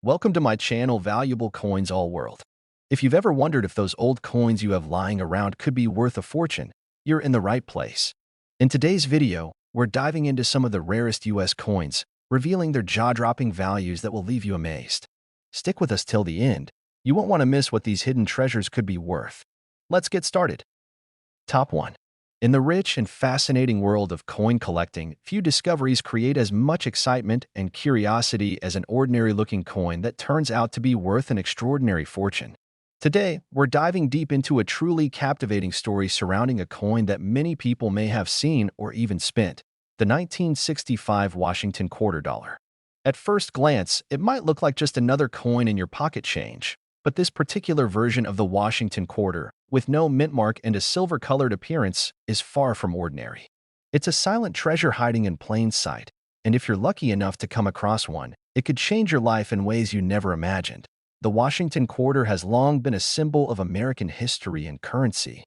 Welcome to my channel, Valuable Coins All World. If you've ever wondered if those old coins you have lying around could be worth a fortune, you're in the right place. In today's video, we're diving into some of the rarest US coins, revealing their jaw-dropping values that will leave you amazed. Stick with us till the end. You won't want to miss what these hidden treasures could be worth. Let's get started. Top 1. In the rich and fascinating world of coin collecting, few discoveries create as much excitement and curiosity as an ordinary-looking coin that turns out to be worth an extraordinary fortune. Today, we're diving deep into a truly captivating story surrounding a coin that many people may have seen or even spent, the 1965 Washington quarter dollar. At first glance, it might look like just another coin in your pocket change, but this particular version of the Washington quarter, with no mint mark and a silver-colored appearance, is far from ordinary. It's a silent treasure hiding in plain sight, and if you're lucky enough to come across one, it could change your life in ways you never imagined. The Washington quarter has long been a symbol of American history and currency.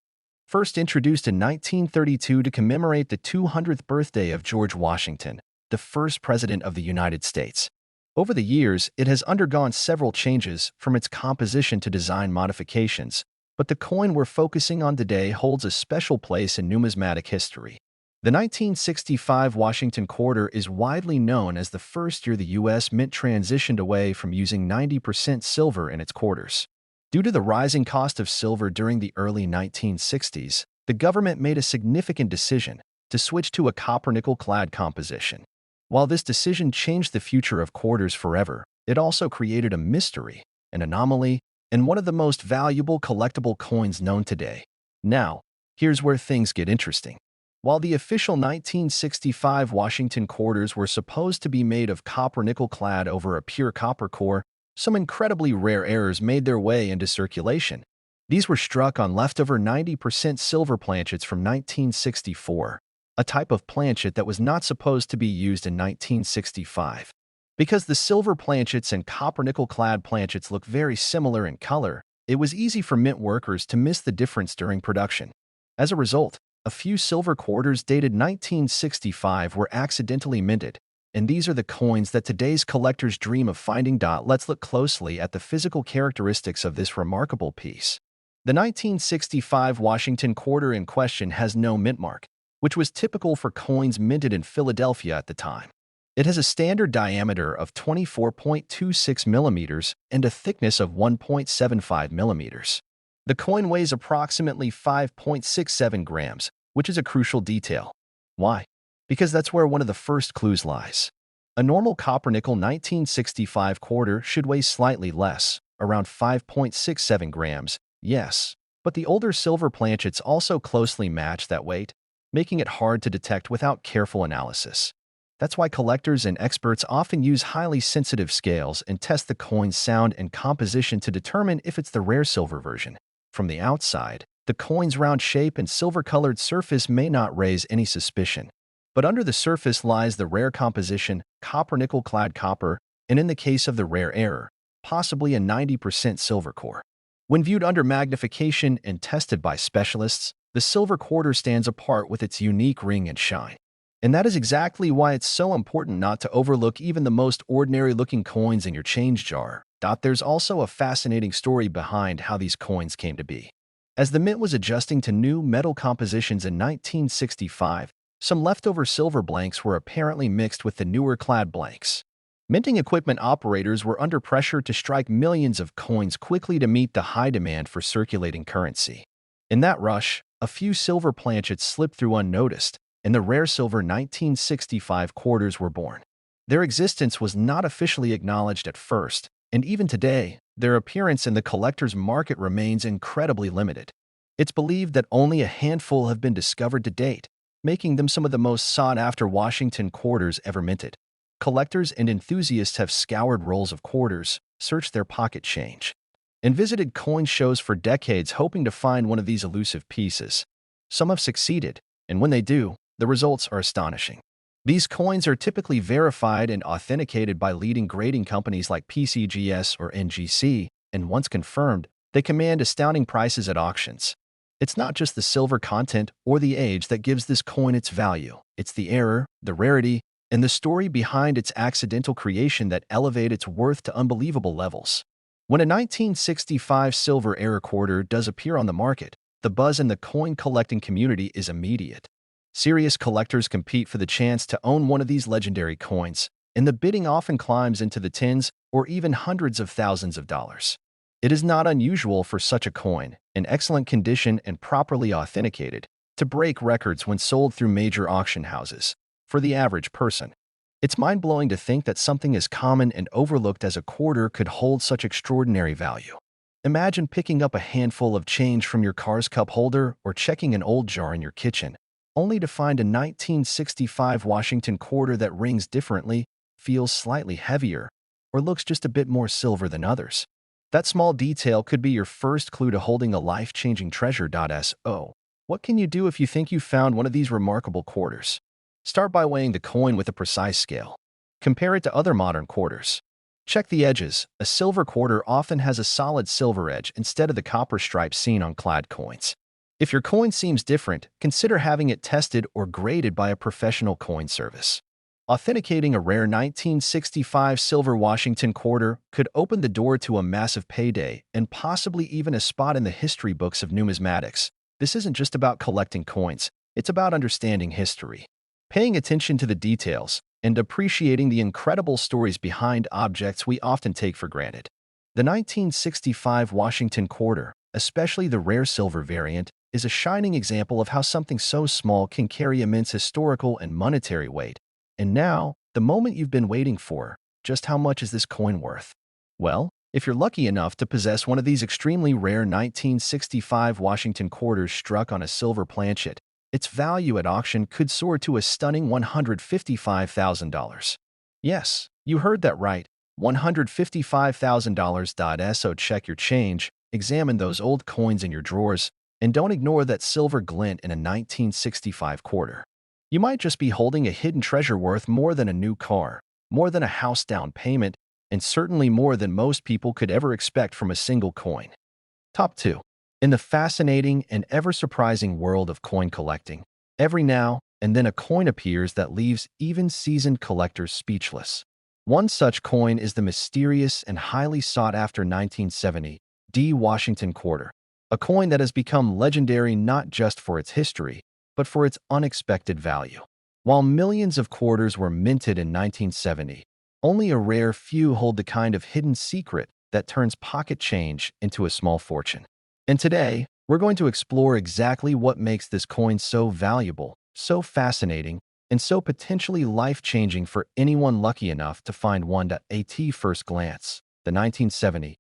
First introduced in 1932 to commemorate the 200th birthday of George Washington, the first president of the United States. Over the years, it has undergone several changes, from its composition to design modifications, but the coin we're focusing on today holds a special place in numismatic history. The 1965 Washington quarter is widely known as the first year the U.S. Mint transitioned away from using 90% silver in its quarters. Due to the rising cost of silver during the early 1960s, the government made a significant decision to switch to a copper-nickel-clad composition. While this decision changed the future of quarters forever, it also created a mystery, an anomaly, and one of the most valuable collectible coins known today. Now, here's where things get interesting. While the official 1965 Washington quarters were supposed to be made of copper-nickel-clad over a pure copper core, some incredibly rare errors made their way into circulation. These were struck on leftover 90% silver planchets from 1964. A type of planchet that was not supposed to be used in 1965. Because the silver planchets and copper-nickel-clad planchets look very similar in color, it was easy for mint workers to miss the difference during production. As a result, a few silver quarters dated 1965 were accidentally minted, and these are the coins that today's collectors dream of finding. Let's look closely at the physical characteristics of this remarkable piece. The 1965 Washington quarter in question has no mint mark, which was typical for coins minted in Philadelphia at the time. It has a standard diameter of 24.26 millimeters and a thickness of 1.75 millimeters. The coin weighs approximately 5.67 grams, which is a crucial detail. Why? Because that's where one of the first clues lies. A normal copper-nickel 1965 quarter should weigh slightly less, around 5.67 grams, yes, but the older silver planchets also closely match that weight, making it hard to detect without careful analysis. That's why collectors and experts often use highly sensitive scales and test the coin's sound and composition to determine if it's the rare silver version. From the outside, the coin's round shape and silver-colored surface may not raise any suspicion. But under the surface lies the rare composition, copper-nickel-clad copper, and in the case of the rare error, possibly a 90% silver core. When viewed under magnification and tested by specialists, the silver quarter stands apart with its unique ring and shine. And that is exactly why it's so important not to overlook even the most ordinary-looking coins in your change jar. There's also a fascinating story behind how these coins came to be. As the mint was adjusting to new metal compositions in 1965, some leftover silver blanks were apparently mixed with the newer clad blanks. Minting equipment operators were under pressure to strike millions of coins quickly to meet the high demand for circulating currency. In that rush, a few silver planchets slipped through unnoticed, and the rare silver 1965 quarters were born. Their existence was not officially acknowledged at first, and even today, their appearance in the collector's market remains incredibly limited. It's believed that only a handful have been discovered to date, making them some of the most sought-after Washington quarters ever minted. Collectors and enthusiasts have scoured rolls of quarters, searched their pocket change, and visited coin shows for decades hoping to find one of these elusive pieces. Some have succeeded, and when they do, the results are astonishing. These coins are typically verified and authenticated by leading grading companies like PCGS or NGC, and once confirmed, they command astounding prices at auctions. It's not just the silver content or the age that gives this coin its value, it's the error, the rarity, and the story behind its accidental creation that elevate its worth to unbelievable levels. When a 1965 silver era quarter does appear on the market, the buzz in the coin collecting community is immediate. Serious collectors compete for the chance to own one of these legendary coins, and the bidding often climbs into the tens or even hundreds of thousands of dollars. It is not unusual for such a coin, in excellent condition and properly authenticated, to break records when sold through major auction houses. For the average person, it's mind-blowing to think that something as common and overlooked as a quarter could hold such extraordinary value. Imagine picking up a handful of change from your car's cup holder or checking an old jar in your kitchen, only to find a 1965 Washington quarter that rings differently, feels slightly heavier, or looks just a bit more silver than others. That small detail could be your first clue to holding a life-changing treasure. So, what can you do if you think you found one of these remarkable quarters? Start by weighing the coin with a precise scale. Compare it to other modern quarters. Check the edges. A silver quarter often has a solid silver edge instead of the copper stripe seen on clad coins. If your coin seems different, consider having it tested or graded by a professional coin service. Authenticating a rare 1965 silver Washington quarter could open the door to a massive payday and possibly even a spot in the history books of numismatics. This isn't just about collecting coins, it's about understanding history, paying attention to the details, and appreciating the incredible stories behind objects we often take for granted. The 1965 Washington quarter, especially the rare silver variant, is a shining example of how something so small can carry immense historical and monetary weight. And now, the moment you've been waiting for, just how much is this coin worth? Well, if you're lucky enough to possess one of these extremely rare 1965 Washington quarters struck on a silver planchet, its value at auction could soar to a stunning $155,000. Yes, you heard that right, $155,000. So check your change, examine those old coins in your drawers, and don't ignore that silver glint in a 1965 quarter. You might just be holding a hidden treasure worth more than a new car, more than a house down payment, and certainly more than most people could ever expect from a single coin. Top 2. In the fascinating and ever-surprising world of coin collecting, every now and then a coin appears that leaves even seasoned collectors speechless. One such coin is the mysterious and highly sought-after 1970 D Washington quarter, a coin that has become legendary not just for its history, but for its unexpected value. While millions of quarters were minted in 1970, only a rare few hold the kind of hidden secret that turns pocket change into a small fortune. And today, we're going to explore exactly what makes this coin so valuable, so fascinating, and so potentially life-changing for anyone lucky enough to find one. At first glance, the 1970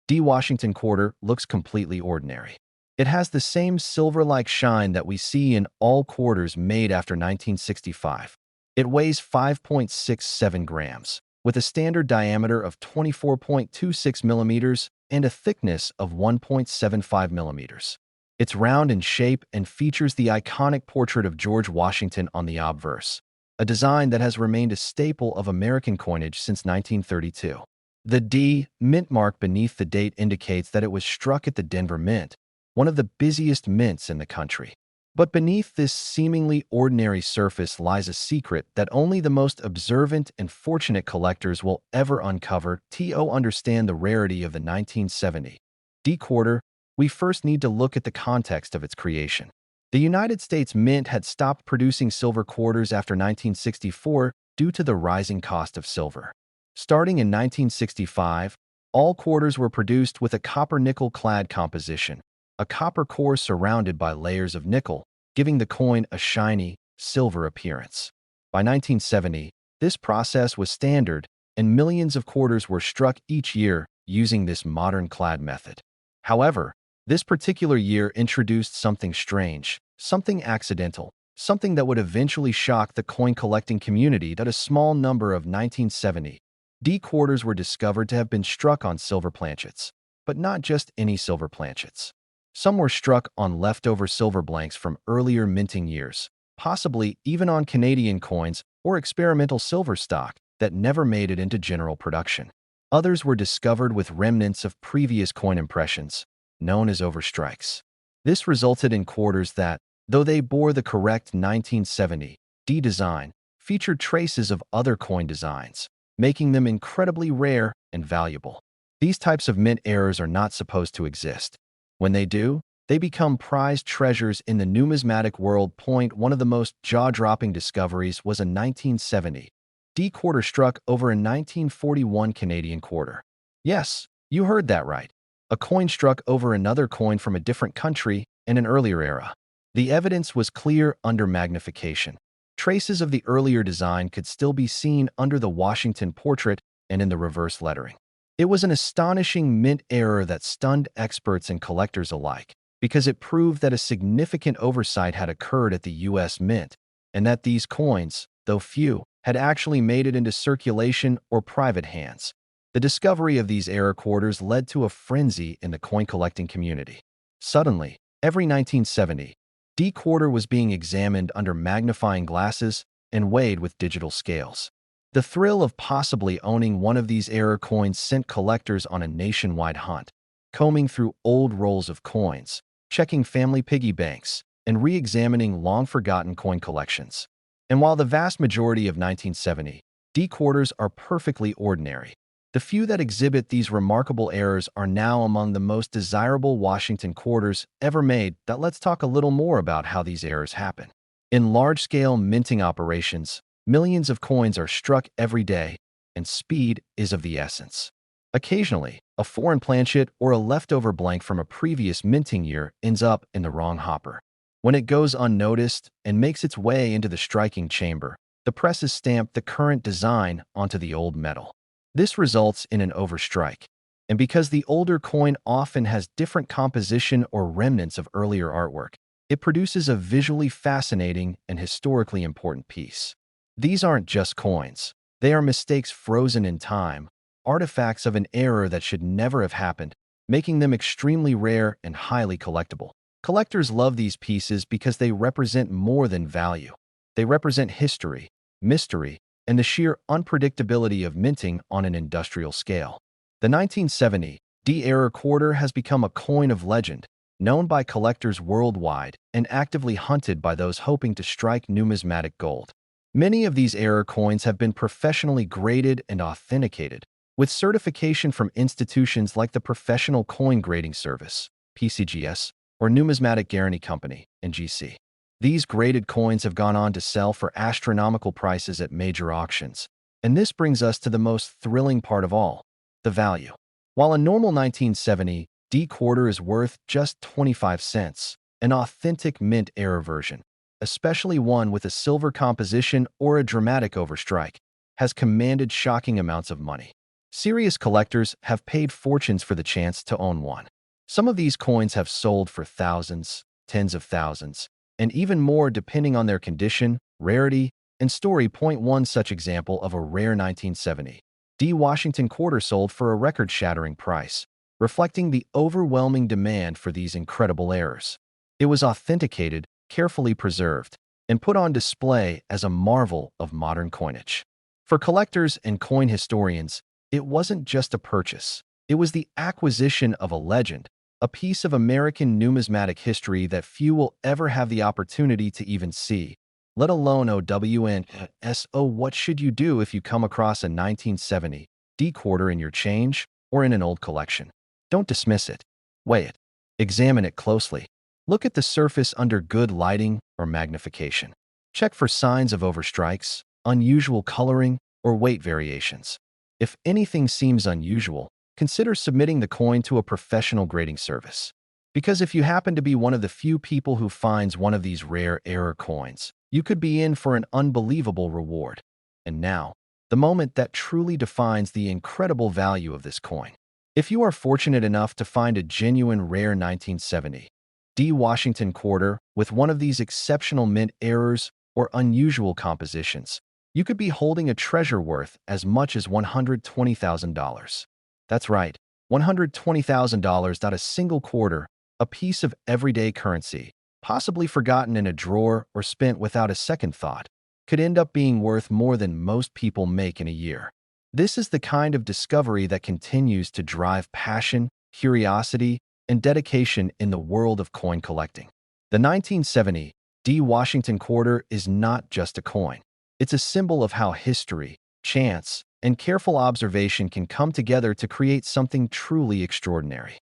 D Washington quarter looks completely ordinary. It has the same silver-like shine that we see in all quarters made after 1965. It weighs 5.67 grams, with a standard diameter of 24.26 millimeters and a thickness of 1.75 millimeters. It's round in shape and features the iconic portrait of George Washington on the obverse, a design that has remained a staple of American coinage since 1932. The D mint mark beneath the date indicates that it was struck at the Denver Mint, one of the busiest mints in the country. But beneath this seemingly ordinary surface lies a secret that only the most observant and fortunate collectors will ever uncover. To understand the rarity of the 1970 D quarter, we first need to look at the context of its creation. The United States Mint had stopped producing silver quarters after 1964 due to the rising cost of silver. Starting in 1965, all quarters were produced with a copper-nickel clad composition, a copper core surrounded by layers of nickel, giving the coin a shiny, silver appearance. By 1970, this process was standard, and millions of quarters were struck each year using this modern clad method. However, this particular year introduced something strange, something accidental, something that would eventually shock the coin collecting community. That a small number of 1970 D quarters were discovered to have been struck on silver planchets, but not just any silver planchets. Some were struck on leftover silver blanks from earlier minting years, possibly even on Canadian coins or experimental silver stock that never made it into general production. Others were discovered with remnants of previous coin impressions, known as overstrikes. This resulted in quarters that, though they bore the correct 1970 D design, featured traces of other coin designs, making them incredibly rare and valuable. These types of mint errors are not supposed to exist. When they do, they become prized treasures in the numismatic world. One of the most jaw-dropping discoveries was a 1970 D quarter struck over a 1941 Canadian quarter. Yes, you heard that right. A coin struck over another coin from a different country in an earlier era. The evidence was clear under magnification. Traces of the earlier design could still be seen under the Washington portrait and in the reverse lettering. It was an astonishing mint error that stunned experts and collectors alike, because it proved that a significant oversight had occurred at the U.S. Mint, and that these coins, though few, had actually made it into circulation or private hands. The discovery of these error quarters led to a frenzy in the coin collecting community. Suddenly, every 1970 D quarter was being examined under magnifying glasses and weighed with digital scales. The thrill of possibly owning one of these error coins sent collectors on a nationwide hunt, combing through old rolls of coins, checking family piggy banks, and re-examining long-forgotten coin collections. And while the vast majority of 1970 D quarters are perfectly ordinary, the few that exhibit these remarkable errors are now among the most desirable Washington quarters ever made. Let's talk a little more about how these errors happen. In large-scale minting operations, millions of coins are struck every day, and speed is of the essence. Occasionally, a foreign planchet or a leftover blank from a previous minting year ends up in the wrong hopper. When it goes unnoticed and makes its way into the striking chamber, the presses stamp the current design onto the old metal. This results in an overstrike, and because the older coin often has different composition or remnants of earlier artwork, it produces a visually fascinating and historically important piece. These aren't just coins. They are mistakes frozen in time, artifacts of an era that should never have happened, making them extremely rare and highly collectible. Collectors love these pieces because they represent more than value. They represent history, mystery, and the sheer unpredictability of minting on an industrial scale. The 1970 D error quarter has become a coin of legend, known by collectors worldwide and actively hunted by those hoping to strike numismatic gold. Many of these error coins have been professionally graded and authenticated, with certification from institutions like the Professional Coin Grading Service, PCGS, or Numismatic Guarantee Company, NGC. These graded coins have gone on to sell for astronomical prices at major auctions. And this brings us to the most thrilling part of all, the value. While a normal 1970 D quarter is worth just 25 cents, an authentic mint error version, especially one with a silver composition or a dramatic overstrike, has commanded shocking amounts of money. Serious collectors have paid fortunes for the chance to own one. Some of these coins have sold for thousands, tens of thousands, and even more depending on their condition, rarity, and story. One such example of a rare 1970 D Washington quarter sold for a record-shattering price, reflecting the overwhelming demand for these incredible errors. It was authenticated, carefully preserved, and put on display as a marvel of modern coinage. For collectors and coin historians, it wasn't just a purchase. It was the acquisition of a legend, a piece of American numismatic history that few will ever have the opportunity to even see, let alone OWNSO. What should you do if you come across a 1970 D quarter in your change or in an old collection? Don't dismiss it. Weigh it. Examine it closely. Look at the surface under good lighting or magnification. Check for signs of overstrikes, unusual coloring, or weight variations. If anything seems unusual, consider submitting the coin to a professional grading service. Because if you happen to be one of the few people who finds one of these rare error coins, you could be in for an unbelievable reward. And now, the moment that truly defines the incredible value of this coin. If you are fortunate enough to find a genuine rare 1970 D Washington quarter with one of these exceptional mint errors or unusual compositions, you could be holding a treasure worth as much as $120,000. That's right, $120,000. Not a single quarter, a piece of everyday currency, possibly forgotten in a drawer or spent without a second thought, could end up being worth more than most people make in a year. This is the kind of discovery that continues to drive passion, curiosity, and dedication in the world of coin collecting. The 1970 D Washington quarter is not just a coin. It's a symbol of how history, chance, and careful observation can come together to create something truly extraordinary.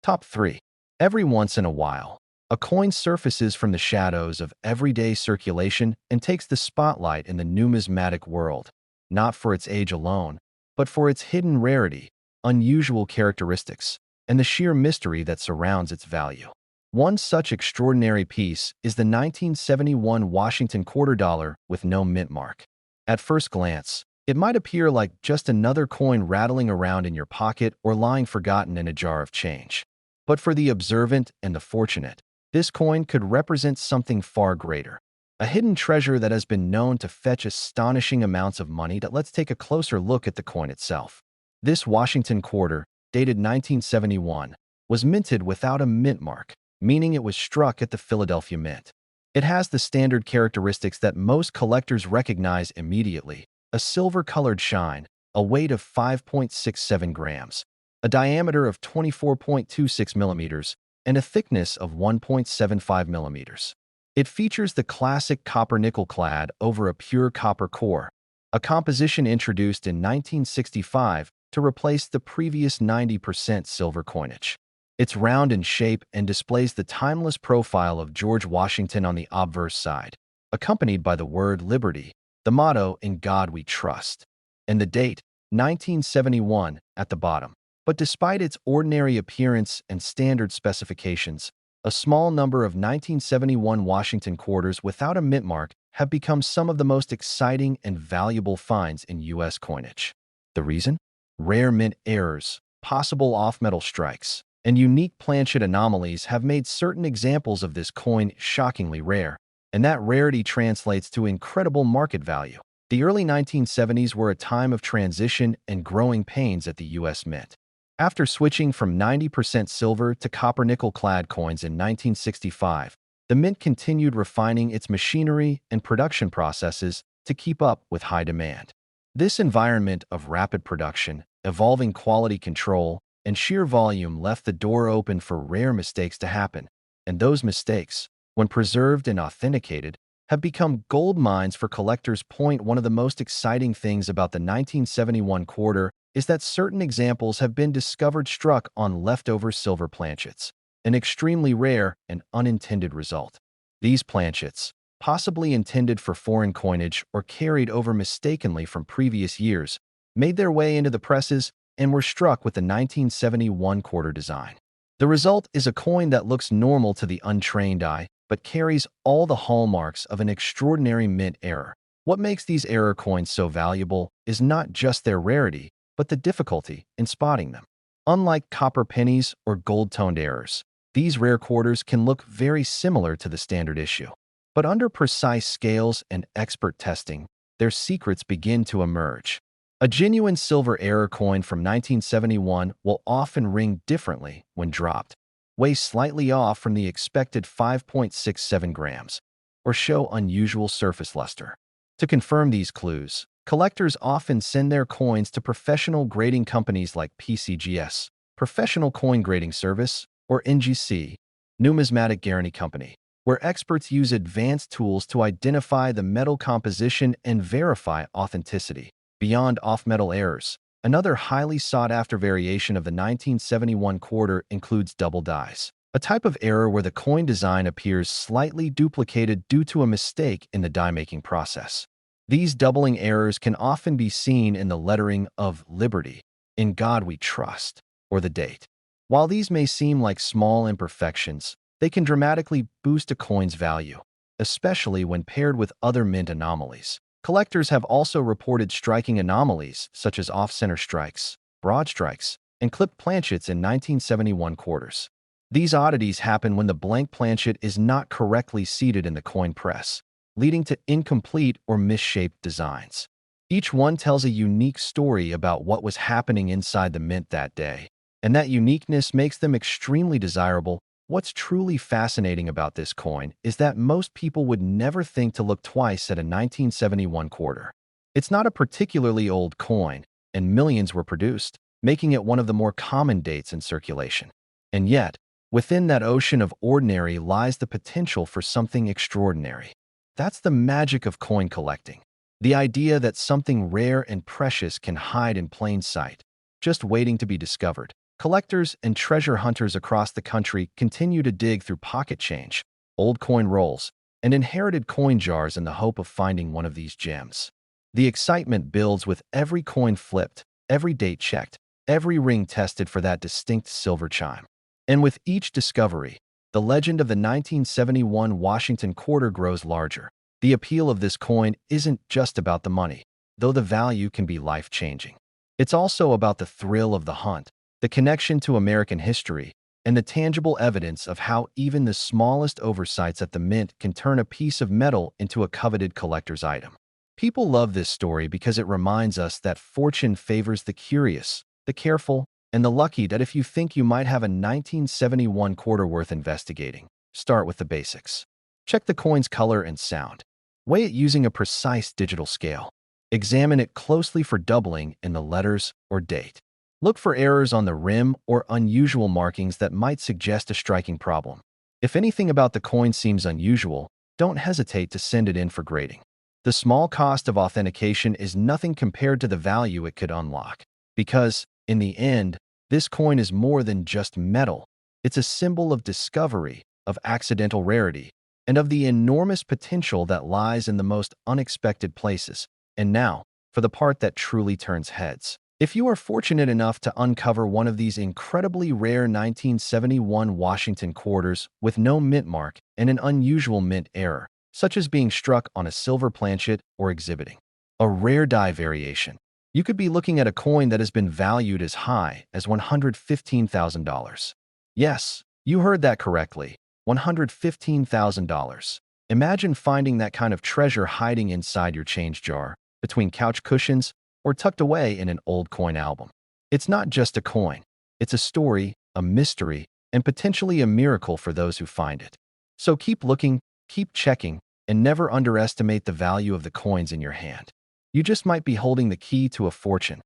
Top 3. Every once in a while, a coin surfaces from the shadows of everyday circulation and takes the spotlight in the numismatic world, not for its age alone, but for its hidden rarity, unusual characteristics, and the sheer mystery that surrounds its value. One such extraordinary piece is the 1971 Washington quarter dollar with no mint mark. At first glance, it might appear like just another coin rattling around in your pocket or lying forgotten in a jar of change. But for the observant and the fortunate, this coin could represent something far greater. A hidden treasure that has been known to fetch astonishing amounts of money. Let's take a closer look at the coin itself. This Washington quarter, dated 1971, was minted without a mint mark, meaning it was struck at the Philadelphia Mint. It has the standard characteristics that most collectors recognize immediately: a silver-colored shine, a weight of 5.67 grams, a diameter of 24.26 millimeters, and a thickness of 1.75 millimeters. It features the classic copper-nickel clad over a pure copper core, a composition introduced in 1965 to replace the previous 90% silver coinage. It's round in shape and displays the timeless profile of George Washington on the obverse side, accompanied by the word liberty, the motto "In God We Trust," and the date, 1971, at the bottom. But despite its ordinary appearance and standard specifications, a small number of 1971 Washington quarters without a mint mark have become some of the most exciting and valuable finds in U.S. coinage. The reason? Rare mint errors, possible off-metal strikes, and unique planchet anomalies have made certain examples of this coin shockingly rare, and that rarity translates to incredible market value. The early 1970s were a time of transition and growing pains at the U.S. Mint. After switching from 90% silver to copper-nickel-clad coins in 1965, the Mint continued refining its machinery and production processes to keep up with high demand. This environment of rapid production, evolving quality control, and sheer volume left the door open for rare mistakes to happen, and those mistakes, when preserved and authenticated, have become gold mines for collectors. One of the most exciting things about the 1971 quarter is that certain examples have been discovered struck on leftover silver planchets, an extremely rare and unintended result. These planchets, possibly intended for foreign coinage or carried over mistakenly from previous years, made their way into the presses and were struck with the 1971 quarter design. The result is a coin that looks normal to the untrained eye, but carries all the hallmarks of an extraordinary mint error. What makes these error coins so valuable is not just their rarity, but the difficulty in spotting them. Unlike copper pennies or gold-toned errors, these rare quarters can look very similar to the standard issue. But under precise scales and expert testing, their secrets begin to emerge. A genuine silver error coin from 1971 will often ring differently when dropped, weigh slightly off from the expected 5.67 grams, or show unusual surface luster. To confirm these clues, collectors often send their coins to professional grading companies like PCGS, Professional Coin Grading Service, or NGC, Numismatic Guarantee Company, where experts use advanced tools to identify the metal composition and verify authenticity. Beyond off-metal errors, another highly sought-after variation of the 1971 quarter includes double dies, a type of error where the coin design appears slightly duplicated due to a mistake in the die-making process. These doubling errors can often be seen in the lettering of Liberty, In God We Trust, or the date. While these may seem like small imperfections, they can dramatically boost a coin's value, especially when paired with other mint anomalies. Collectors have also reported striking anomalies such as off-center strikes, broad strikes, and clipped planchets in 1971 quarters. These oddities happen when the blank planchet is not correctly seated in the coin press, leading to incomplete or misshaped designs. Each one tells a unique story about what was happening inside the mint that day, and that uniqueness makes them extremely desirable. What's truly fascinating about this coin is that most people would never think to look twice at a 1971 quarter. It's not a particularly old coin, and millions were produced, making it one of the more common dates in circulation. And yet, within that ocean of ordinary lies the potential for something extraordinary. That's the magic of coin collecting. The idea that something rare and precious can hide in plain sight, just waiting to be discovered. Collectors and treasure hunters across the country continue to dig through pocket change, old coin rolls, and inherited coin jars in the hope of finding one of these gems. The excitement builds with every coin flipped, every date checked, every ring tested for that distinct silver chime. And with each discovery, the legend of the 1971 Washington quarter grows larger. The appeal of this coin isn't just about the money, though the value can be life-changing. It's also about the thrill of the hunt, the connection to American history, and the tangible evidence of how even the smallest oversights at the mint can turn a piece of metal into a coveted collector's item. People love this story because it reminds us that fortune favors the curious, the careful, and the lucky. That if you think you might have a 1971 quarter worth investigating, start with the basics. Check the coin's color and sound. Weigh it using a precise digital scale. Examine it closely for doubling in the letters or date. Look for errors on the rim or unusual markings that might suggest a striking problem. If anything about the coin seems unusual, don't hesitate to send it in for grading. The small cost of authentication is nothing compared to the value it could unlock. Because, in the end, this coin is more than just metal. It's a symbol of discovery, of accidental rarity, and of the enormous potential that lies in the most unexpected places. And now, for the part that truly turns heads. If you are fortunate enough to uncover one of these incredibly rare 1971 Washington quarters with no mint mark and an unusual mint error, such as being struck on a silver planchet or exhibiting a rare die variation, you could be looking at a coin that has been valued as high as $115,000. Yes, you heard that correctly. $115,000. Imagine finding that kind of treasure hiding inside your change jar, between couch cushions, or tucked away in an old coin album. It's not just a coin. It's a story, a mystery, and potentially a miracle for those who find it. So keep looking, keep checking, and never underestimate the value of the coins in your hand. You just might be holding the key to a fortune.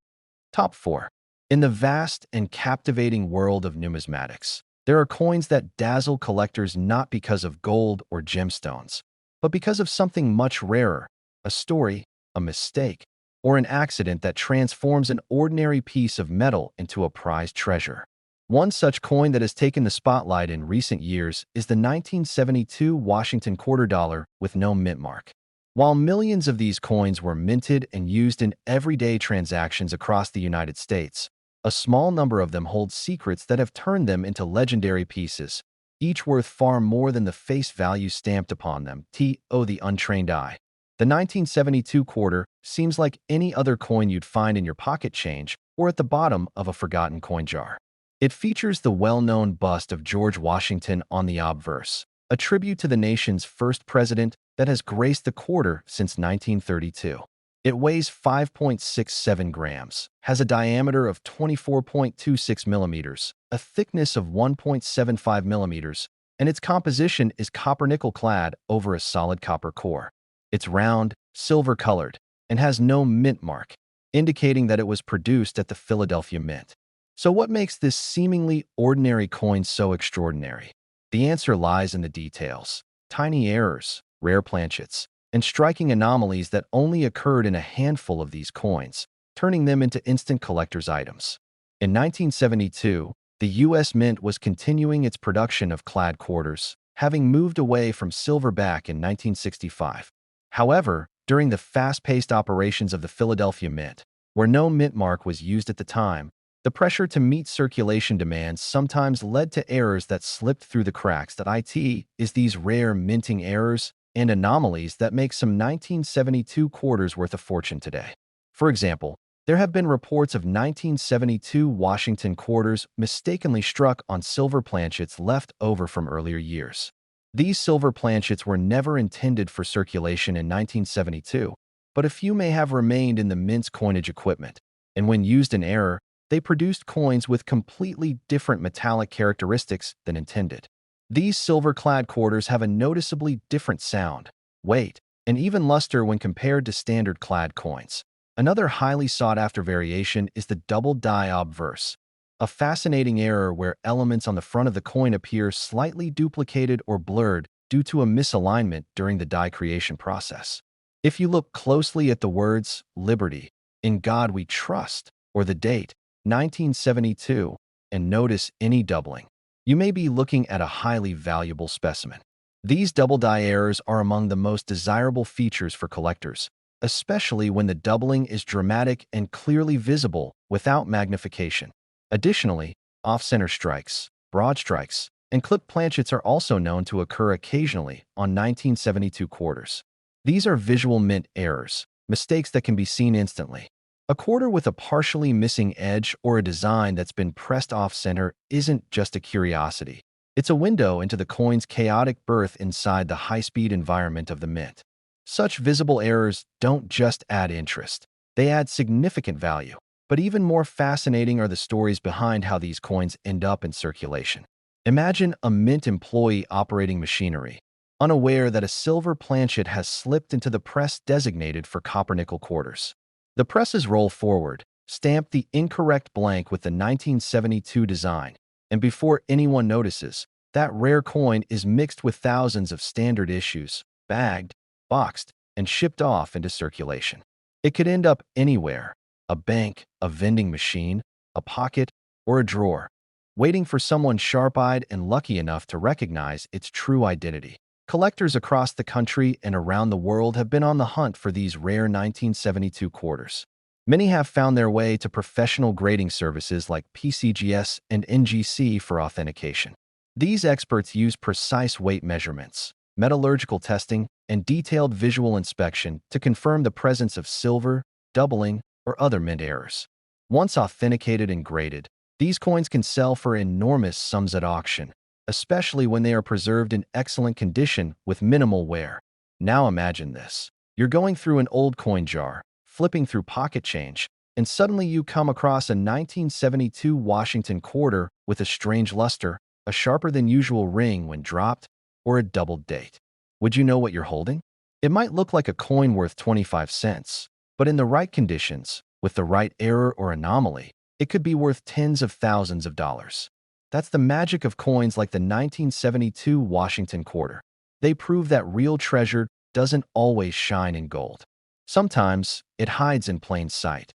Top 4. In the vast and captivating world of numismatics, there are coins that dazzle collectors not because of gold or gemstones, but because of something much rarer, a story, a mistake, or an accident that transforms an ordinary piece of metal into a prized treasure. One such coin that has taken the spotlight in recent years is the 1972 Washington quarter dollar with no mint mark. While millions of these coins were minted and used in everyday transactions across the United States, a small number of them hold secrets that have turned them into legendary pieces, each worth far more than the face value stamped upon them. To the untrained eye, the 1972 quarter seems like any other coin you'd find in your pocket change or at the bottom of a forgotten coin jar. It features the well-known bust of George Washington on the obverse, a tribute to the nation's first president that has graced the quarter since 1932. It weighs 5.67 grams, has a diameter of 24.26 millimeters, a thickness of 1.75 millimeters, and its composition is copper-nickel clad over a solid copper core. It's round, silver-colored, and has no mint mark, indicating that it was produced at the Philadelphia Mint. So what makes this seemingly ordinary coin so extraordinary? The answer lies in the details. Tiny errors, rare planchets, and striking anomalies that only occurred in a handful of these coins, turning them into instant collector's items. In 1972, the U.S. Mint was continuing its production of clad quarters, having moved away from silver back in 1965. However, during the fast-paced operations of the Philadelphia Mint, where no mint mark was used at the time, the pressure to meet circulation demands sometimes led to errors that slipped through the cracks. It is these rare minting errors and anomalies that make some 1972 quarters worth a fortune today. For example, there have been reports of 1972 Washington quarters mistakenly struck on silver planchets left over from earlier years. These silver planchets were never intended for circulation in 1972, but a few may have remained in the mint's coinage equipment, and when used in error, they produced coins with completely different metallic characteristics than intended. These silver-clad quarters have a noticeably different sound, weight, and even luster when compared to standard clad coins. Another highly sought-after variation is the double die obverse, a fascinating error where elements on the front of the coin appear slightly duplicated or blurred due to a misalignment during the die creation process. If you look closely at the words "Liberty," "In God We Trust," or the date 1972, and notice any doubling, you may be looking at a highly valuable specimen. These double die errors are among the most desirable features for collectors, especially when the doubling is dramatic and clearly visible without magnification. Additionally, off-center strikes, broad strikes, and clipped planchets are also known to occur occasionally on 1972 quarters. These are visual mint errors, mistakes that can be seen instantly. A quarter with a partially missing edge or a design that's been pressed off-center isn't just a curiosity. It's a window into the coin's chaotic birth inside the high-speed environment of the mint. Such visible errors don't just add interest, they add significant value. But even more fascinating are the stories behind how these coins end up in circulation. Imagine a mint employee operating machinery, unaware that a silver planchet has slipped into the press designated for copper-nickel quarters. The presses roll forward, stamp the incorrect blank with the 1972 design, and before anyone notices, that rare coin is mixed with thousands of standard issues, bagged, boxed, and shipped off into circulation. It could end up anywhere: a bank, a vending machine, a pocket, or a drawer, waiting for someone sharp-eyed and lucky enough to recognize its true identity. Collectors across the country and around the world have been on the hunt for these rare 1972 quarters. Many have found their way to professional grading services like PCGS and NGC for authentication. These experts use precise weight measurements, metallurgical testing, and detailed visual inspection to confirm the presence of silver, doubling, or other mint errors. Once authenticated and graded, these coins can sell for enormous sums at auction, especially when they are preserved in excellent condition with minimal wear. Now imagine this. You're going through an old coin jar, flipping through pocket change, and suddenly you come across a 1972 Washington quarter with a strange luster, a sharper than usual ring when dropped, or a doubled date. Would you know what you're holding? It might look like a coin worth 25 cents, but in the right conditions, with the right error or anomaly, it could be worth tens of thousands of dollars. That's the magic of coins like the 1972 Washington quarter. They prove that real treasure doesn't always shine in gold. Sometimes it hides in plain sight.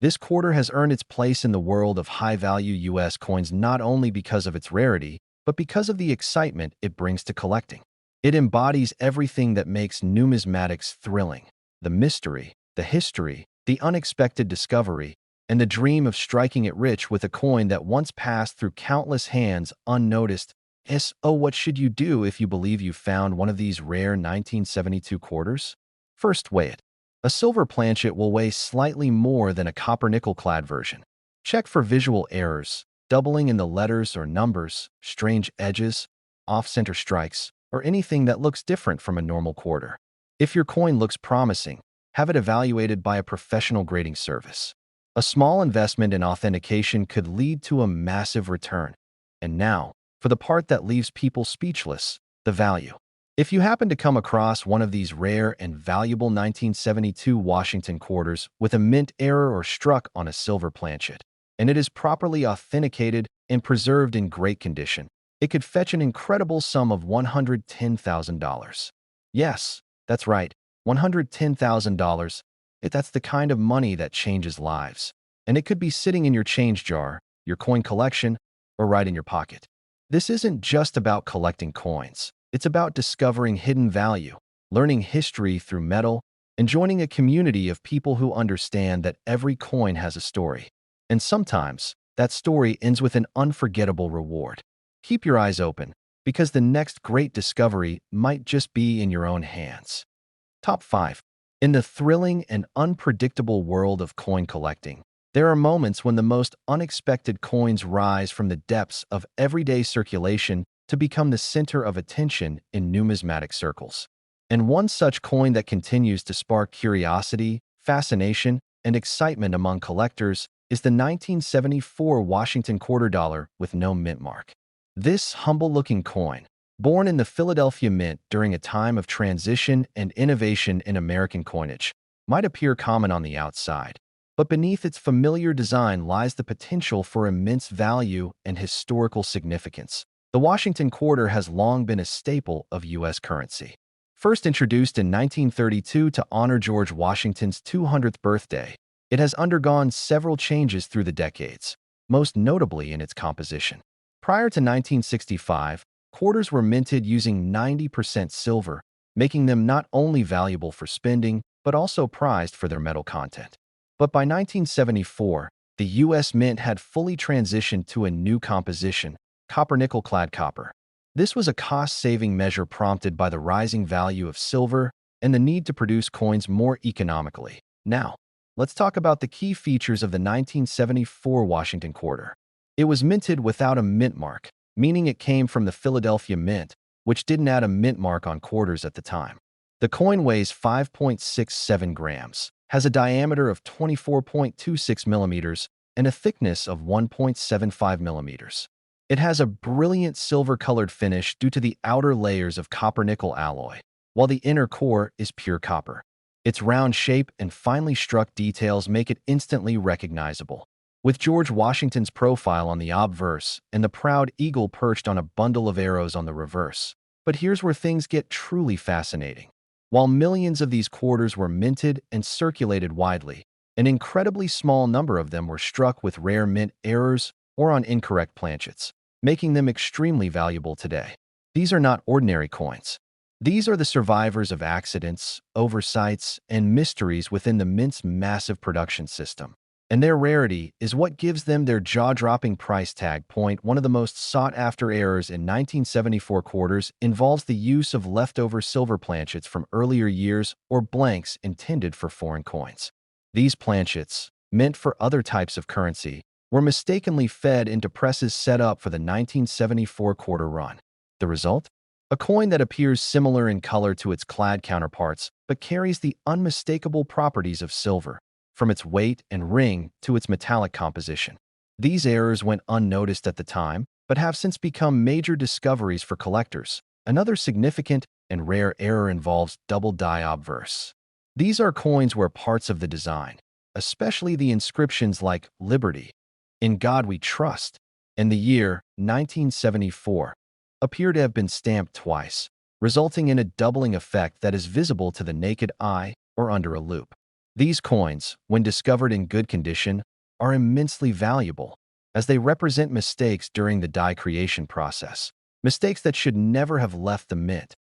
This quarter has earned its place in the world of high-value U.S. coins not only because of its rarity, but because of the excitement it brings to collecting. It embodies everything that makes numismatics thrilling: the mystery, the history, the unexpected discovery, and the dream of striking it rich with a coin that once passed through countless hands unnoticed. So what should you do if you believe you found one of these rare 1972 quarters? First, weigh it. A silver planchet will weigh slightly more than a copper-nickel-clad version. Check for visual errors, doubling in the letters or numbers, strange edges, off-center strikes, or anything that looks different from a normal quarter. If your coin looks promising, have it evaluated by a professional grading service. A small investment in authentication could lead to a massive return. And now, for the part that leaves people speechless: the value. If you happen to come across one of these rare and valuable 1972 Washington quarters with a mint error or struck on a silver planchet, and it is properly authenticated and preserved in great condition, it could fetch an incredible sum of $110,000. Yes, that's right, $110,000. That's the kind of money that changes lives. And it could be sitting in your change jar, your coin collection, or right in your pocket. This isn't just about collecting coins. It's about discovering hidden value, learning history through metal, and joining a community of people who understand that every coin has a story. And sometimes, that story ends with an unforgettable reward. Keep your eyes open, because the next great discovery might just be in your own hands. Top 5. In the thrilling and unpredictable world of coin collecting, there are moments when the most unexpected coins rise from the depths of everyday circulation to become the center of attention in numismatic circles. And one such coin that continues to spark curiosity, fascination, and excitement among collectors is the 1974 Washington quarter dollar with no mint mark. This humble-looking coin, born in the Philadelphia Mint during a time of transition and innovation in American coinage, might appear common on the outside, but beneath its familiar design lies the potential for immense value and historical significance. The Washington quarter has long been a staple of U.S. currency. First introduced in 1932 to honor George Washington's 200th birthday, it has undergone several changes through the decades, most notably in its composition. Prior to 1965, quarters were minted using 90% silver, making them not only valuable for spending, but also prized for their metal content. But by 1974, the U.S. Mint had fully transitioned to a new composition, copper-nickel-clad copper. This was a cost-saving measure prompted by the rising value of silver and the need to produce coins more economically. Now, let's talk about the key features of the 1974 Washington quarter. It was minted without a mint mark, meaning it came from the Philadelphia Mint, which didn't add a mint mark on quarters at the time. The coin weighs 5.67 grams, has a diameter of 24.26 millimeters, and a thickness of 1.75 millimeters. It has a brilliant silver-colored finish due to the outer layers of copper-nickel alloy, while the inner core is pure copper. Its round shape and finely struck details make it instantly recognizable, with George Washington's profile on the obverse and the proud eagle perched on a bundle of arrows on the reverse. But here's where things get truly fascinating. While millions of these quarters were minted and circulated widely, an incredibly small number of them were struck with rare mint errors or on incorrect planchets, making them extremely valuable today. These are not ordinary coins. These are the survivors of accidents, oversights, and mysteries within the Mint's massive production system. And their rarity is what gives them their jaw-dropping price tag. One of the most sought-after errors in 1974 quarters involves the use of leftover silver planchets from earlier years or blanks intended for foreign coins. These planchets, meant for other types of currency, were mistakenly fed into presses set up for the 1974 quarter run. The result? A coin that appears similar in color to its clad counterparts, but carries the unmistakable properties of silver, from its weight and ring to its metallic composition. These errors went unnoticed at the time, but have since become major discoveries for collectors. Another significant and rare error involves double die obverse. These are coins where parts of the design, especially the inscriptions like Liberty, In God We Trust, and the year 1974, appear to have been stamped twice, resulting in a doubling effect that is visible to the naked eye or under a loupe. These coins, when discovered in good condition, are immensely valuable, as they represent mistakes during the die creation process, mistakes that should never have left the mint.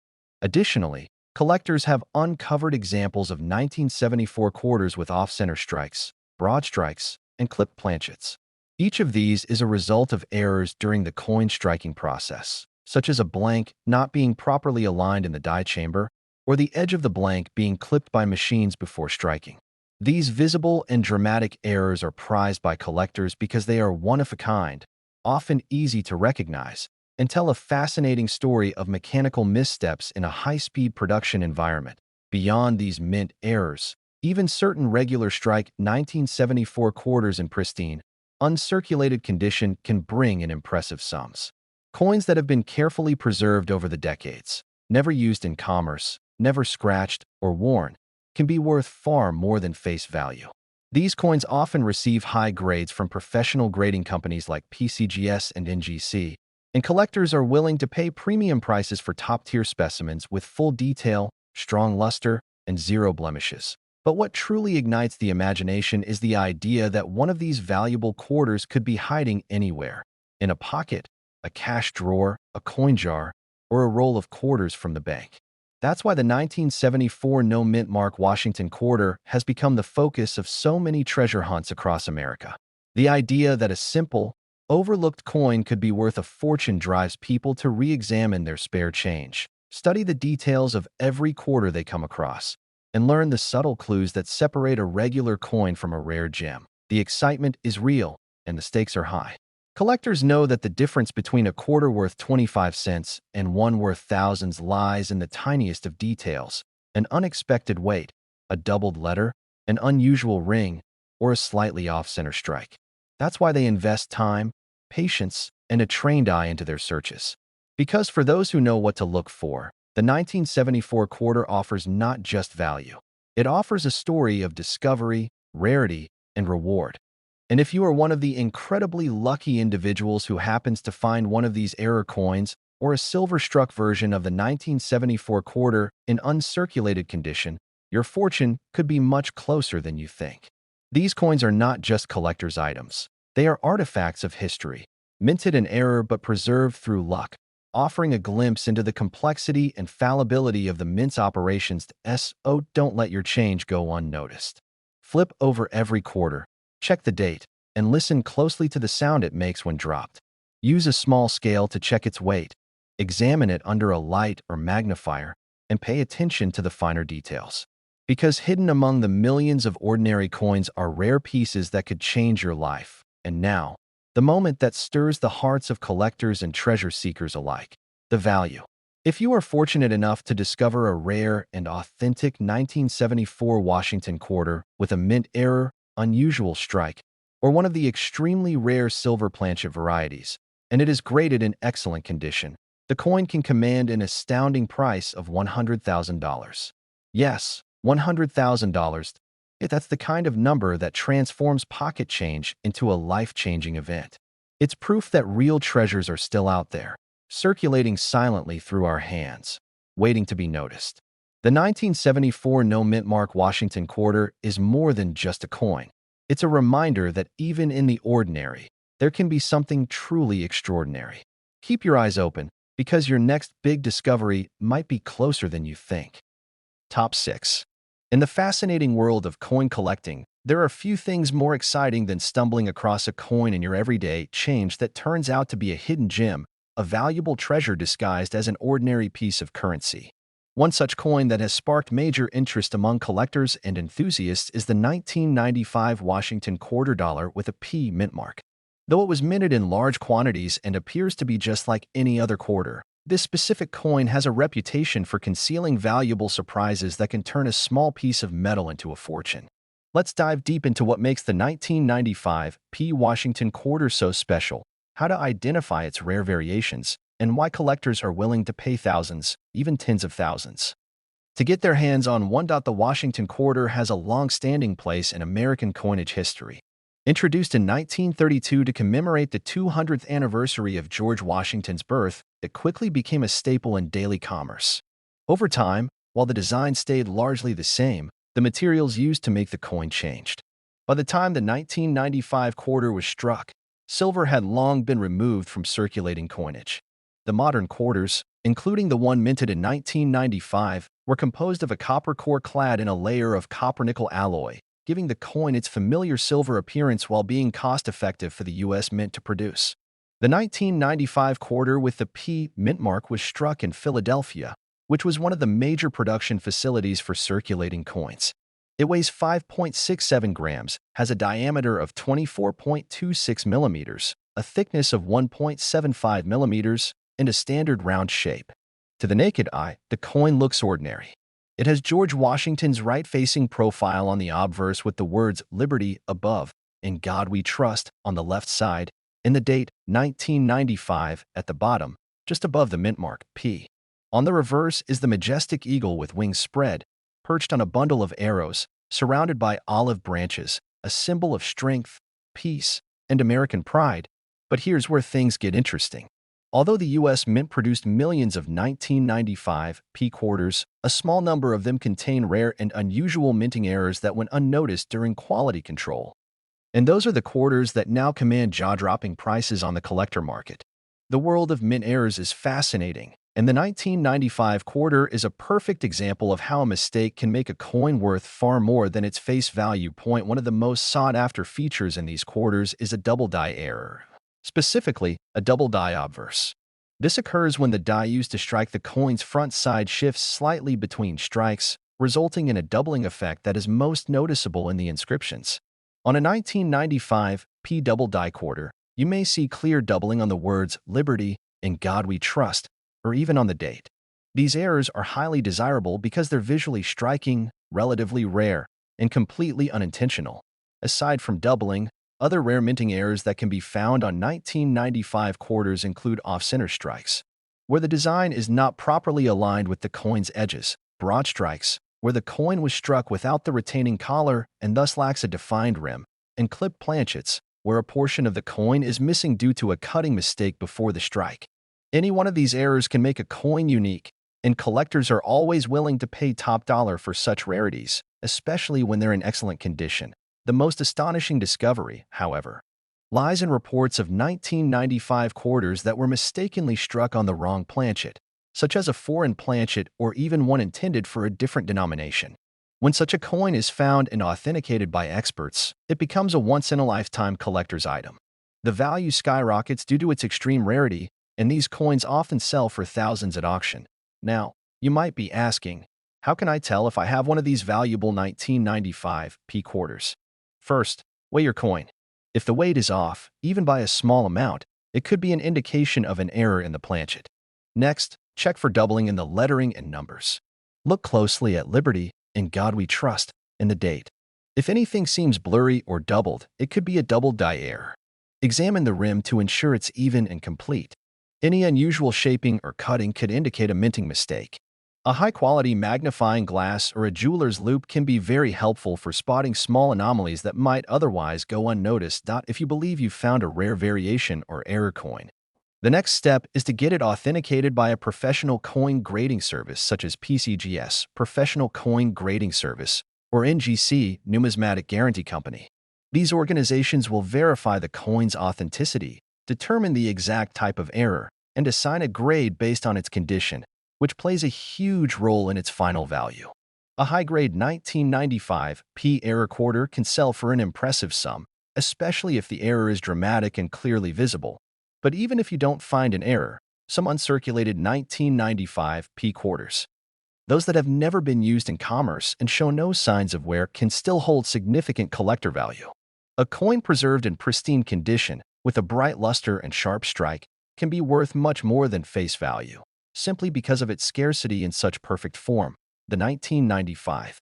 Additionally, collectors have uncovered examples of 1974 quarters with off-center strikes, broad strikes, and clipped planchets. Each of these is a result of errors during the coin striking process, such as a blank not being properly aligned in the die chamber, or the edge of the blank being clipped by machines before striking. These visible and dramatic errors are prized by collectors because they are one-of-a-kind, often easy to recognize, and tell a fascinating story of mechanical missteps in a high-speed production environment. Beyond these mint errors, even certain regular strike 1974 quarters in pristine, uncirculated condition can bring in impressive sums. Coins that have been carefully preserved over the decades, never used in commerce, never scratched or worn, can be worth far more than face value. These coins often receive high grades from professional grading companies like PCGS and NGC, and collectors are willing to pay premium prices for top-tier specimens with full detail, strong luster, and zero blemishes. But what truly ignites the imagination is the idea that one of these valuable quarters could be hiding anywhere, in a pocket, a cash drawer, a coin jar, or a roll of quarters from the bank. That's why the 1974 no mint mark Washington quarter has become the focus of so many treasure hunts across America. The idea that a simple, overlooked coin could be worth a fortune drives people to re-examine their spare change, study the details of every quarter they come across, and learn the subtle clues that separate a regular coin from a rare gem. The excitement is real, and the stakes are high. Collectors know that the difference between a quarter worth 25 cents and one worth thousands lies in the tiniest of details: an unexpected weight, a doubled letter, an unusual ring, or a slightly off-center strike. That's why they invest time, patience, and a trained eye into their searches. Because for those who know what to look for, the 1974 quarter offers not just value. It offers a story of discovery, rarity, and reward. And if you are one of the incredibly lucky individuals who happens to find one of these error coins, or a silver-struck version of the 1974 quarter in uncirculated condition, your fortune could be much closer than you think. These coins are not just collector's items. They are artifacts of history, minted in error but preserved through luck, offering a glimpse into the complexity and fallibility of the mint's operations. Don't let your change go unnoticed. Flip over every quarter, check the date, and listen closely to the sound it makes when dropped. Use a small scale to check its weight. Examine it under a light or magnifier, and pay attention to the finer details. Because hidden among the millions of ordinary coins are rare pieces that could change your life. And now, the moment that stirs the hearts of collectors and treasure seekers alike: the value. If you are fortunate enough to discover a rare and authentic 1974 Washington quarter with a mint error, unusual strike, or one of the extremely rare silver planchet varieties, and it is graded in excellent condition, the coin can command an astounding price of $100,000. Yes, $100,000. That's the kind of number that transforms pocket change into a life-changing event. It's proof that real treasures are still out there, circulating silently through our hands, waiting to be noticed. The 1974 no-mint mark Washington quarter is more than just a coin. It's a reminder that even in the ordinary, there can be something truly extraordinary. Keep your eyes open, because your next big discovery might be closer than you think. Top 6. In the fascinating world of coin collecting, there are few things more exciting than stumbling across a coin in your everyday change that turns out to be a hidden gem, a valuable treasure disguised as an ordinary piece of currency. One such coin that has sparked major interest among collectors and enthusiasts is the 1995 Washington quarter dollar with a P mint mark. Though it was minted in large quantities and appears to be just like any other quarter, this specific coin has a reputation for concealing valuable surprises that can turn a small piece of metal into a fortune. Let's dive deep into what makes the 1995 P Washington quarter so special, how to identify its rare variations, and why collectors are willing to pay thousands, even tens of thousands, to get their hands on one. The Washington quarter has a long-standing place in American coinage history. Introduced in 1932 to commemorate the 200th anniversary of George Washington's birth, it quickly became a staple in daily commerce. Over time, while the design stayed largely the same, the materials used to make the coin changed. By the time the 1995 quarter was struck, silver had long been removed from circulating coinage. The modern quarters, including the one minted in 1995, were composed of a copper core clad in a layer of copper-nickel alloy, giving the coin its familiar silver appearance while being cost-effective for the U.S. Mint to produce. The 1995 quarter with the P mint mark was struck in Philadelphia, which was one of the major production facilities for circulating coins. It weighs 5.67 grams, has a diameter of 24.26 millimeters, a thickness of 1.75 millimeters, and a standard round shape. To the naked eye, the coin looks ordinary. It has George Washington's right-facing profile on the obverse with the words "Liberty" above, "In God We Trust" on the left side, and the date 1995 at the bottom, just above the mint mark P. On the reverse is the majestic eagle with wings spread, perched on a bundle of arrows, surrounded by olive branches, a symbol of strength, peace, and American pride. But here's where things get interesting. Although the U.S. Mint produced millions of 1995 P quarters, a small number of them contain rare and unusual minting errors that went unnoticed during quality control. And those are the quarters that now command jaw-dropping prices on the collector market. The world of mint errors is fascinating, and the 1995 quarter is a perfect example of how a mistake can make a coin worth far more than its face value. One of the most sought-after features in these quarters is a double die error. Specifically, a double die obverse. This occurs when the die used to strike the coin's front side shifts slightly between strikes, resulting in a doubling effect that is most noticeable in the inscriptions. On a 1995 P double die quarter, you may see clear doubling on the words "Liberty" and "God We Trust," or even on the date. These errors are highly desirable because they're visually striking, relatively rare, and completely unintentional. Aside from doubling, other rare minting errors that can be found on 1995 quarters include off-center strikes, where the design is not properly aligned with the coin's edges, broad strikes, where the coin was struck without the retaining collar and thus lacks a defined rim, and clipped planchets, where a portion of the coin is missing due to a cutting mistake before the strike. Any one of these errors can make a coin unique, and collectors are always willing to pay top dollar for such rarities, especially when they're in excellent condition. The most astonishing discovery, however, lies in reports of 1995 quarters that were mistakenly struck on the wrong planchet, such as a foreign planchet or even one intended for a different denomination. When such a coin is found and authenticated by experts, it becomes a once-in-a-lifetime collector's item. The value skyrockets due to its extreme rarity, and these coins often sell for thousands at auction. Now, you might be asking, how can I tell if I have one of these valuable 1995 P quarters? First, weigh your coin. If the weight is off, even by a small amount, it could be an indication of an error in the planchet. Next, check for doubling in the lettering and numbers. Look closely at Liberty, In God We Trust, and the date. If anything seems blurry or doubled, it could be a double die error. Examine the rim to ensure it's even and complete. Any unusual shaping or cutting could indicate a minting mistake. A high-quality magnifying glass or a jeweler's loupe can be very helpful for spotting small anomalies that might otherwise go unnoticed. If you believe you've found a rare variation or error coin, the next step is to get it authenticated by a professional coin grading service such as PCGS, Professional Coin Grading Service, or NGC, Numismatic Guarantee Company. These organizations will verify the coin's authenticity, determine the exact type of error, and assign a grade based on its condition, which plays a huge role in its final value. A high-grade 1995 P error quarter can sell for an impressive sum, especially if the error is dramatic and clearly visible. But even if you don't find an error, some uncirculated 1995 P quarters, those that have never been used in commerce and show no signs of wear, can still hold significant collector value. A coin preserved in pristine condition, with a bright luster and sharp strike, can be worth much more than face value, simply because of its scarcity in such perfect form. The 1995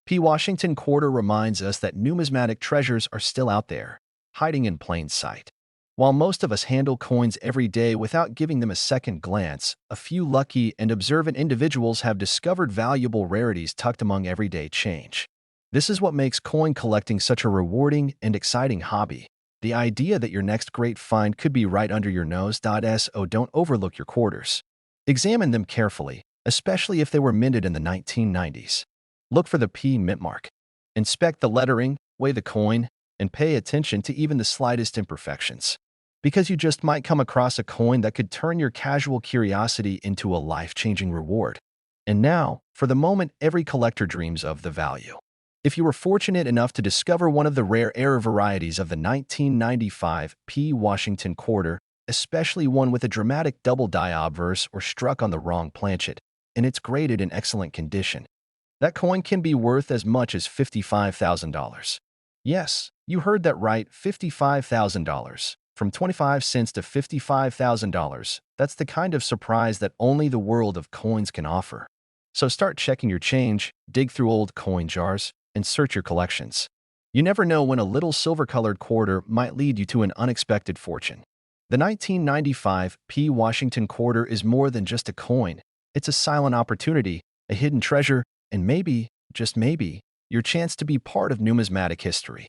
P Washington quarter reminds us that numismatic treasures are still out there, hiding in plain sight. While most of us handle coins every day without giving them a second glance, a few lucky and observant individuals have discovered valuable rarities tucked among everyday change. This is what makes coin collecting such a rewarding and exciting hobby. The idea that your next great find could be right under your nose. So don't overlook your quarters. Examine them carefully, especially if they were minted in the 1990s. Look for the P mint mark. Inspect the lettering, weigh the coin, and pay attention to even the slightest imperfections, because you just might come across a coin that could turn your casual curiosity into a life-changing reward. And now, for the moment every collector dreams of: the value. If you were fortunate enough to discover one of the rare error varieties of the 1995 P Washington quarter, especially one with a dramatic double die obverse or struck on the wrong planchet, and it's graded in excellent condition, that coin can be worth as much as $55,000. Yes, you heard that right, $55,000. From 25 cents to $55,000. That's the kind of surprise that only the world of coins can offer. So start checking your change, dig through old coin jars, and search your collections. You never know when a little silver-colored quarter might lead you to an unexpected fortune. The 1995 P Washington quarter is more than just a coin. It's a silent opportunity, a hidden treasure, and maybe, just maybe, your chance to be part of numismatic history.